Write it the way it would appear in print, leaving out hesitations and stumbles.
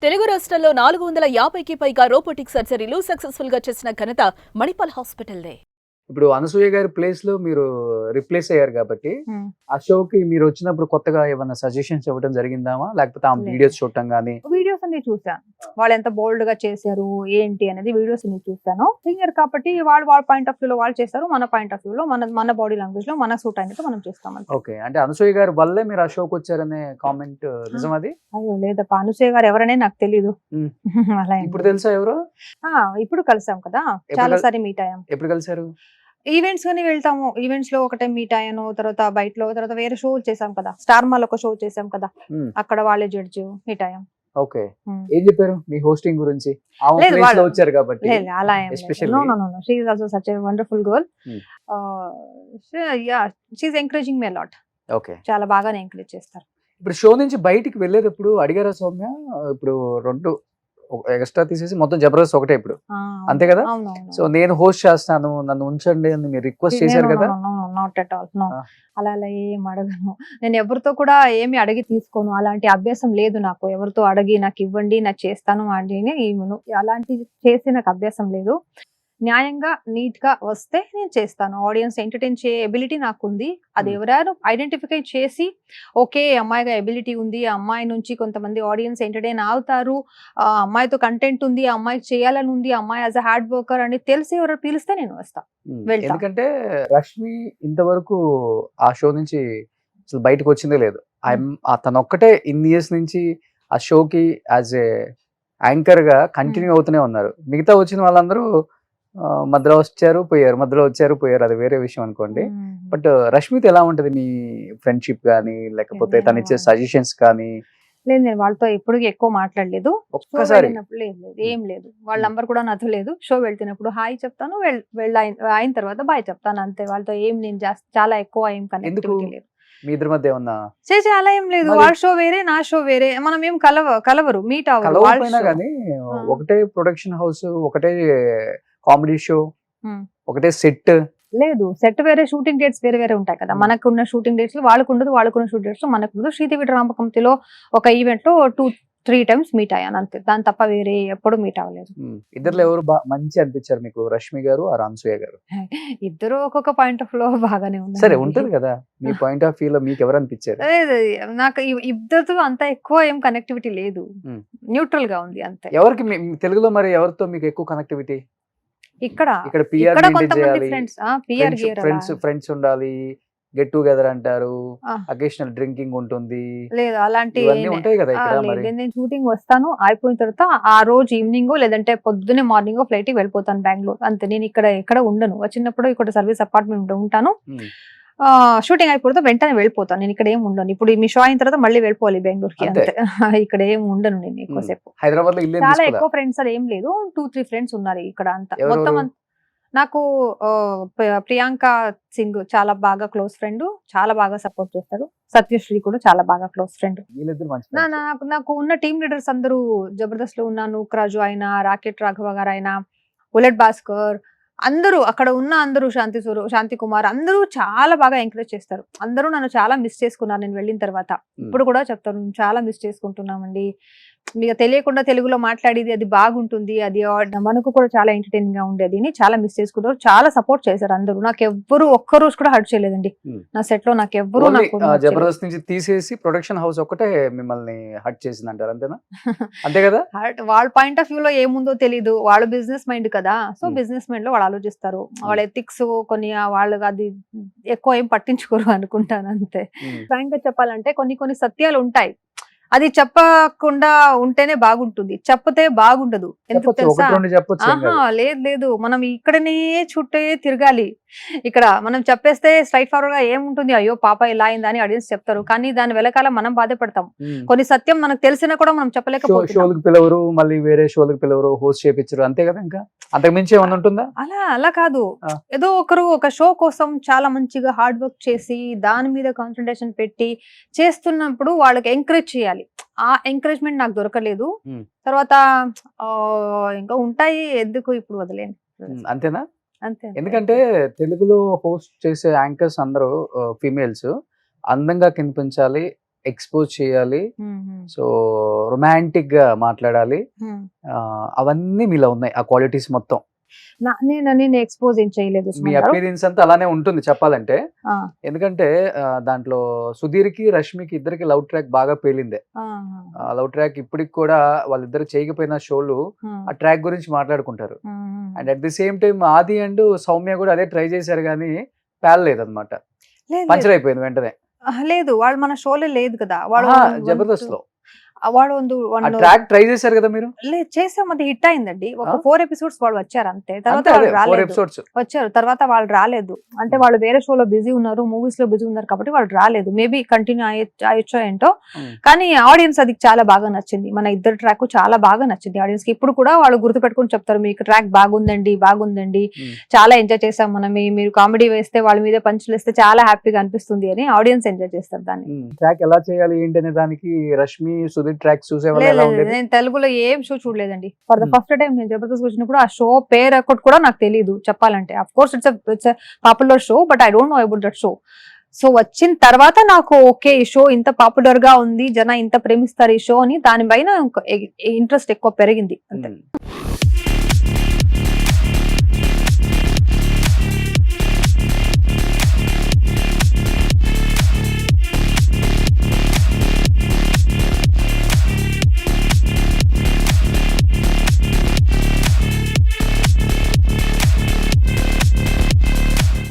తెలుగు రాష్ట్రాల్లో 450కి పైగా రోబోటిక్ సర్జరీలు సక్సెస్ఫుల్ గా చేసిన ఘనత మణిపాల్ హాస్పిటల్దే. ఇప్పుడు అనసూయ గారి ప్లేస్ లో మీరు రిప్లేస్ అయ్యారు కాబట్టి ఆ షోకి మీరు వచ్చినప్పుడు కొత్తగా ఏమన్నా సజెషన్స్ ఇవ్వడం జరిగిందామా, లేకపోతే ఆ లేదు. వీడియోస్ చూడటం గానీ? వీడియోస్ అన్ని చూసాను. వాళ్ళు ఎంత బోల్డ్ గా చేశారు ఏంటి అనేది వీడియోస్ అన్ని చూసాను. సింగర్ కాబట్టి వాళ్ళ పాయింట్ ఆఫ్ వ్యూ లో వాళ్ళు చేస్తారు, మన పాయింట్ ఆఫ్ వ్యూ లో మన బాడీ లాంగ్వేజ్ లో మన సూట్ అయినట్టు మనం చేస్తాం. ఓకే, అంటే అనసూయ గారి వల్లే మీరు ఆ షోకి వచ్చారనే కామెంట్ నిజం అది? అయ్యో లేదప్ప, అనసూయ గారు ఎవరనే నాకు తెలీదు. అలా ఏం ఇప్పుడు లేదు. తెలుసా ఎవరు? ఇప్పుడు కలిసాం కదా, చాలా సారి మీట్ అయ్యాం. ఎప్పుడు కలిసారు? ఈవెంట్స్ గానీ వెళ్తాము. ఈవెంట్స్ లో ఒకటే మీట్ అయ్యాను, తర్వాత బయటలో, తర్వాత వేరే షో చేసాం కదా, స్టార్ మాల్ ఒక షో చేసాం కదా, అక్కడ వాళ్ళే జడ్జి మీట్ అయ్యాం. ఓకే, ఏం చెప్పారు మీ హోస్టింగ్ గురించి? లేదు, వాళ్ళు వచ్చారు కాబట్టి లేదు అలా ఏం లేదు. No no no, she is also such a wonderful girl. Yeah, she is encouraging me a lot. Okay, చాలా బాగానే ఎంకరేజ్ చేస్తారు. ఇప్పుడు షో నుంచి బయటికి వెళ్ళేటప్పుడు అడిగారా సౌమ్య? ఇప్పుడు రెండు ఎక్స్ట్రా తీసేసి మొత్తం జబర్దస్త్ ఒకటే ఇప్పుడు, అంతే కదా? సో నేను హోస్ట్ చేస్తాను, నన్ను ఉంచండి అని మీరు రిక్వెస్ట్ చేశారు కదా? Not at all, no. అలా ఏం అడగను. నేను ఎవరితో కూడా ఏమి అడిగి తీసుకోను. అలాంటి అభ్యాసం లేదు నాకు. ఎవరితో అడిగి నాకు ఇవ్వండి, నాకు చేస్తాను అని అలాంటి చేసి నాకు అభ్యాసం లేదు. న్యాయంగా నీట్ గా వస్తే నేను చేస్తాను. ఆడియన్స్ ఎంటర్టైన్ చేయ ఎబిలిటీ నాకు ఉంది. అది ఎవరైనా ఐడెంటిఫై చేసి ఓకే అమ్మాయిగా ఎబిలిటీ ఉంది, ఆ అమ్మాయి నుంచి కొంతమంది ఆడియన్స్ ఎంటర్టైన్ అవుతారు, ఆ అమ్మాయితో కంటెంట్ ఉంది, ఆ అమ్మాయి చేయాలని ఉంది, ఆ అమ్మాయి యాజ్ అ హార్డ్ వర్కర్ అని తెలిసి ఎవరు పిలిస్తే నేను వస్తా, వెళ్తా. ఎందుకంటే రష్మి ఇంతవరకు ఆ షో నుంచి అసలు బయటకు వచ్చిందే లేదు. తను ఒక్కటే ఇన్ని ఇయర్స్ నుంచి ఆ షోకి యాజ్ ఏ యాంకర్ గా కంటిన్యూ అవుతూనే ఉన్నారు. మిగతా వచ్చిన వాళ్ళందరూ మధ్యలో వచ్చారు పోయారు, మధ్యలో వచ్చారు పోయారు, అది వేరే విషయం అనుకోండి. బట్ రష్మితో ఎలా ఉంటది మీ ఫ్రెండ్షిప్ గానీ, లేకపోతే తను ఇచ్చే సజెషన్స్ కానీ? లేదు, నేను వాళ్ళతో ఎప్పుడు ఎక్కువ మాట్లాడలేదు. ఒక్కసారి లేదు, ఏం లేదు. వాళ్ళ నంబర్ కూడా నాతో లేదు. షో వెళ్తున్నప్పుడు హాయ్ చెప్తాను, అయిన తర్వాత బాయ్ చెప్తాను, అంతే. వాళ్ళతో ఏం నేను చాలా ఎక్కువ ఏం కనెక్టివిటీ లేదు. మీ ఇద్దరి మధ్య ఏమన్నా చేసి అలా ఏం లేదు. వాళ్ళ షో వేరే, నా షో వేరే, మనం ఏం కలవరు, మీట్ అవ్వరు. కానీ ఒకటే ప్రొడక్షన్ హౌస్, ఒకటే కామెడీ షో, ఒకటే సెట్ లేదు. సెట్ వేరే, షూటింగ్ డేట్స్ వేరే వేరే ఉంటాయి కదా. మనకున్న షూటింగ్ డేట్స్ లో వాళ్ళకున్న షూటింగ్ డేట్స్ లో మనకు. శ్రీదేవి రామకంతిలో ఒక ఈవెంట్ లో 2-3 టైమ్స్ మీట్ అయ్యాను, అంతే. దాని తప్ప వేరే ఎప్పుడు మీట్ అవ్వలేదు. ఇద్దరు ఎవరు మంచి అనిపించారు మీకు, రష్మి గారు ఆ అనసూయ గారు? ఇద్దరు ఒక్కొక్క పాయింట్ ఆఫ్ లో బాగానే ఉంది. సరే, ఉంటది కదా మీ పాయింట్ ఆఫ్ వ్యూ లో, మీకు ఎవరు అనిపించారు? నాకు ఇద్దరితో అంత ఎక్కువ ఏం కనెక్టివిటీ లేదు, న్యూట్రల్ గా ఉంది, అంతే. ఎవరికి తెలుగులో మరి ఎవరితో మీకు ఎక్కువ కనెక్టివిటీ? ఇక్కడ ఫ్రెండ్స్ ఉండాలి, గెట్ టుగెదర్ అంటారు, అకేషనల్ డ్రింకింగ్ ఉంటుంది, లేదు అలాంటి ఉంటాయి కదా ఇక్కడ. నేను షూటింగ్ వస్తాను, అయిపోయిన తర్వాత ఆ రోజు ఈవినింగ్ లేదంటే పొద్దున్నే మార్నింగ్ ఫ్లైట్ కి వెళ్ళిపోతాను బెంగళూరు, అంతే. నేను ఎక్కడ ఉండను. వచ్చినప్పుడు ఇక్కడ సర్వీస్ అపార్ట్మెంట్ ఉంటాను. షూటింగ్ అయిపోతే వెంటనే వెళ్ళిపోతాను. నేను ఇక్కడ ఏం ఉండను. ఇప్పుడు మీ షో అయిన తర్వాత మళ్ళీ వెళ్ళిపోవాలి బెంగళూరుకి, అంతే. ఇక్కడ ఏం ఉండను నేను ఎక్కువసేపు. హైదరాబాద్ లో చాలా ఎక్కువ ఫ్రెండ్స్ అది ఏం లేదు. 2-3 ఫ్రెండ్స్ ఉన్నారు ఇక్కడ, అంతా. మొత్తం నాకు ప్రియాంక సింగ్ చాలా బాగా క్లోజ్ ఫ్రెండ్, చాలా బాగా సపోర్ట్ చేస్తారు. సత్యశ్రీ కూడా చాలా బాగా క్లోజ్ ఫ్రెండ్. నాకు ఉన్న టీమ్ లీడర్స్ అందరూ జబర్దస్త్ లో ఉన్న నూక్రాజు అయినా, రాకెట్ రాఘవ గారు అయినా, బుల్లెట్ భాస్కర్, అందరూ అక్కడ ఉన్న అందరూ, శాంతి కుమార్, అందరూ చాలా బాగా ఎంకరేజ్ చేస్తారు. అందరూ నన్ను చాలా మిస్ చేసుకున్నారు నేను వెళ్ళిన తర్వాత. ఇప్పుడు కూడా చెప్తారు, చాలా మిస్ చేసుకుంటున్నామండి, మీకు తెలియకుండా తెలుగులో మాట్లాడేది అది బాగుంటుంది, అది మనకు కూడా చాలా ఎంటర్టైనింగ్ గా ఉండేది అని చాలా మిస్ చేసుకుంటారు. చాలా సపోర్ట్ చేశారు అందరూ. నాకు ఎవ్వరు ఒక్క రోజు కూడా హర్ట్ చేయలేదండి నా సెట్ లో. నాకు ఎవ్వరు జబర్దస్త్ నుంచి తీసేసి ప్రొడక్షన్ హౌస్ ఒకటే మిమ్మల్ని హర్ట్ చేసింది అంటారు, అంతేనా? అంతే కదా. వాళ్ళ పాయింట్ ఆఫ్ వ్యూ లో ఏముందో తెలీదు. వాళ్ళు బిజినెస్ మైండ్ కదా, సో బిజినెస్ మైండ్ లో వాళ్ళు ఆలోచిస్తారు. వాళ్ళ ఎథిక్స్ కొన్ని వాళ్ళు అది ఎక్కువ ఏం పట్టించుకోరు అనుకుంటాను, అంతే. ఫ్రాంక్ గా చెప్పాలంటే కొన్ని సత్యాలు ఉంటాయి, అది చెప్పకుండా ఉంటేనే బాగుంటుంది, చెప్పతే బాగుండదు. ఎందుకు తెలుసా? లేదు, మనం ఇక్కడనే చుట్టే తిరగాలి. ఇక్కడ మనం చెప్పేస్తే స్ట్రైట్ ఫార్వర్డ్ గా ఏముంటుంది, అయ్యో పాప ఇలా అయిందని ఆడియన్స్ చెప్తారు, కానీ దాని వెనకాల మనం బాధపడతాం. కొన్ని సత్యం మనకు తెలిసినా కూడా మనం చెప్పలేకపోతున్నాం. పిలవరు, మళ్ళీ వేరే షోలకు పిలవరు, హోస్ట్ చేపించరు, అంతే కదా. ఇంకా అంతకు మించి ఏమన్నా ఉంటుందా? అలా కాదు. ఏదో ఒకరు ఒక షో కోసం చాలా మంచిగా హార్డ్ వర్క్ చేసి దాని మీద కాన్సన్ట్రేషన్ పెట్టి చేస్తున్నప్పుడు వాళ్ళకి ఎంకరేజ్ చేయాలి. ఆ ఎంకరేజ్మెంట్ నాకు దొరకలేదు. తర్వాత ఇంకా ఉంటాయి, ఎందుకు ఇప్పుడు వదిలేండి, అంతేనా? అంతే. ఎందుకంటే తెలుగులో హోస్ట్ చేసే యాంకర్స్ అందరూ ఫీమేల్స్ అందంగా కనిపించాలి, ఎక్స్పోజ్ చేయాలి, సో రొమాంటిక్ గా మాట్లాడాలి, అవన్నీ మీలో ఉన్నాయి ఆ క్వాలిటీస్ మొత్తం. నేను ఎక్స్పోజ్ ఏం చేయలేదు మీ అపీరియన్స్ అంతా అలానే ఉంటుంది చెప్పాలంటే. ఎందుకంటే దాంట్లో సుధీర్కి రష్మికి ఇద్దరికి లవ్ ట్రాక్ బాగా పేలిందే. లవ్ ట్రాక్ ఇప్పటికి కూడా వాళ్ళిద్దరు చేయకపోయిన షోలు ఆ ట్రాక్ గురించి మాట్లాడుకుంటారు. And at the same time ఆది అండ్ సౌమ్య కూడా అదే ట్రై చేశారు కానీ పేలలేదు అనమాట, పంచర్ అయిపోయింది వెంటనే. లేదు, వాళ్ళు మన షోలో లేదు కదా, వాడు జబర్దస్త్ లో వాడు ట్రాక్ ట్రై చేశారు కదా మీరు. లేదు, చేసాం, అది హిట్ అయిందండి. ఒక 4 ఎపిసోడ్స్ వాళ్ళు వచ్చారు అంతే, తర్వాత అంతే, వాళ్ళు అదే, 4 రాలేదు. ఎపిసోడ్స్ వచ్చారు తర్వాత వాళ్ళు రాలేదు, అంటే వాళ్ళు వేరే షోలో బిజీ ఉన్నారు, మూవీస్ లో బిజీ ఉన్నారు కాబట్టి వాళ్ళు రాలేదు. మేబీ కంటిన్యూ అయ్యొచ్చో ఏంటో, కానీ ఆడియన్స్ అది చాలా బాగా నచ్చింది. మన ఇద్దరు ట్రాక్ చాలా బాగా నచ్చింది ఆడియన్స్ కి. ఇప్పుడు కూడా వాళ్ళు గుర్తు పెట్టుకుని చెప్తారు, మీకు ట్రాక్ బాగుందండి, బాగుందండి, చాలా ఎంజాయ్ చేసాం మనం, మీరు కామెడీ వేస్తే వాళ్ళ మీద పంచులు వేస్తే చాలా హ్యాపీగా అనిపిస్తుంది అని ఆడియన్స్ ఎంజాయ్ చేస్తారు దాన్ని. ట్రాక్ ఎలా చేయాలి ఏంటి అనే దానికి రష్మి సుధీర్ ట్రాక్ చూసేవాళ్ళు ఎలా లేదు, ఉండేది? నేను తెలుగులో ఏం షో చూడలేదండి. ఫర్ ద ఫస్ట్ టైం నేను జబర్దస్త్ వచ్చినప్పుడు ఆ షో పేరు ఒకటి కూడా నాకు తెలియదు చెప్పాలంటే. Of course it's popular show, but I don't know about that show. So వచ్చిన తర్వాత నాకు ఓకే, ఈ షో ఇంత పాపులర్ గా ఉంది, జన ఇంత ప్రేమిస్తారు ఈ షో అని, దానిపైన ఇంట్రెస్ట్ ఎక్కువ పెరిగింది అంతే.